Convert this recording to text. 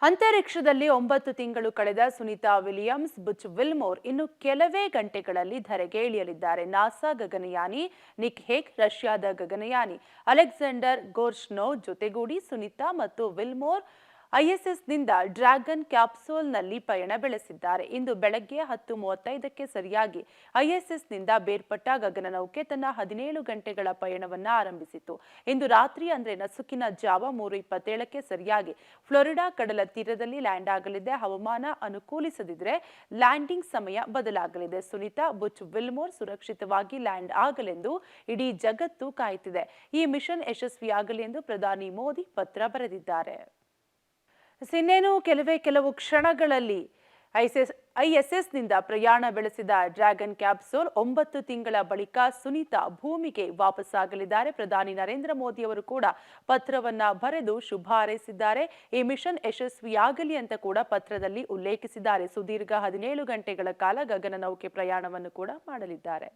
ಅಂತರಿಕ್ಷದಲ್ಲಿ 9 ತಿಂಗಳು ಕಳೆದ Sunita Williams Butch Wilmore ಇನ್ನು ಕೆಲವೇ ಗಂಟೆಗಳಲ್ಲಿ ಧರೆಗೆ ಇಳಿಯಲಿದ್ದಾರೆ. ನಾಸಾ ಗಗನಯಾನಿ ನಿಕ್ ಹೇಗ್, ರಷ್ಯಾದ ಗಗನಯಾನಿ ಅಲೆಕ್ಸಾಂಡರ್ ಗೋರ್ಶ್ನೋವ್ ಜೊತೆಗೂಡಿ ಸುನೀತಾ ಮತ್ತು ವಿಲ್ಮೋರ್ ಐಎಸ್ಎಸ್ನಿಂದ ಡ್ರ್ಯಾಗನ್ ಕ್ಯಾಪ್ಸೂಲ್ನಲ್ಲಿ ಪಯಣ ಬೆಳೆಸಿದ್ದಾರೆ. ಇಂದು ಬೆಳಗ್ಗೆ 10:35ಕ್ಕೆ ಸರಿಯಾಗಿ ಐಎಸ್ಎಸ್ನಿಂದ ಬೇರ್ಪಟ್ಟ ಗಗನನೌಕೆ ತನ್ನ 17 ಗಂಟೆಗಳ ಪಯಣವನ್ನು ಆರಂಭಿಸಿತು. ಇಂದು ರಾತ್ರಿ ಅಂದರೆ ನಸುಕಿನ ಜಾವ 3:27ಕ್ಕೆ ಸರಿಯಾಗಿ ಫ್ಲೋರಿಡಾ ಕಡಲ ತೀರದಲ್ಲಿ ಲ್ಯಾಂಡ್ ಆಗಲಿದೆ. ಹವಾಮಾನ ಅನುಕೂಲಿಸದಿದ್ದರೆ ಲ್ಯಾಂಡಿಂಗ್ ಸಮಯ ಬದಲಾಗಲಿದೆ. ಸುನೀತಾ ಬುಚ್ ವಿಲ್ಮೋರ್ ಸುರಕ್ಷಿತವಾಗಿ ಲ್ಯಾಂಡ್ ಆಗಲೆಂದು ಇಡೀ ಜಗತ್ತು ಕಾಯುತ್ತಿದೆ. ಈ ಮಿಷನ್ ಯಶಸ್ವಿಯಾಗಲಿ ಎಂದು ಪ್ರಧಾನಿ ಮೋದಿ ಪತ್ರ ಬರೆದಿದ್ದಾರೆ. ಇನ್ನೇನು ಕೆಲವು ಕ್ಷಣಗಳಲ್ಲಿ ಐಎಸ್ಎಸ್ನಿಂದ ಪ್ರಯಾಣ ಬೆಳೆಸಿದ ಡ್ರ್ಯಾಗನ್ ಕ್ಯಾಪ್ಸೂಲ್ 9 ತಿಂಗಳ ಬಳಿಕ ಸುನೀತಾ ಭೂಮಿಗೆ ವಾಪಸ್ಸಾಗಲಿದ್ದಾರೆ. ಪ್ರಧಾನಿ ನರೇಂದ್ರ ಮೋದಿ ಅವರು ಕೂಡ ಪತ್ರವನ್ನ ಬರೆದು ಶುಭ ಹಾರೈಸಿದ್ದಾರೆ. ಈ ಮಿಷನ್ ಯಶಸ್ವಿಯಾಗಲಿ ಅಂತ ಕೂಡ ಪತ್ರದಲ್ಲಿ ಉಲ್ಲೇಖಿಸಿದ್ದಾರೆ. ಸುದೀರ್ಘ 17 ಗಂಟೆಗಳ ಕಾಲ ಗಗನನೌಕೆ ಪ್ರಯಾಣವನ್ನು ಕೂಡ ಮಾಡಲಿದ್ದಾರೆ.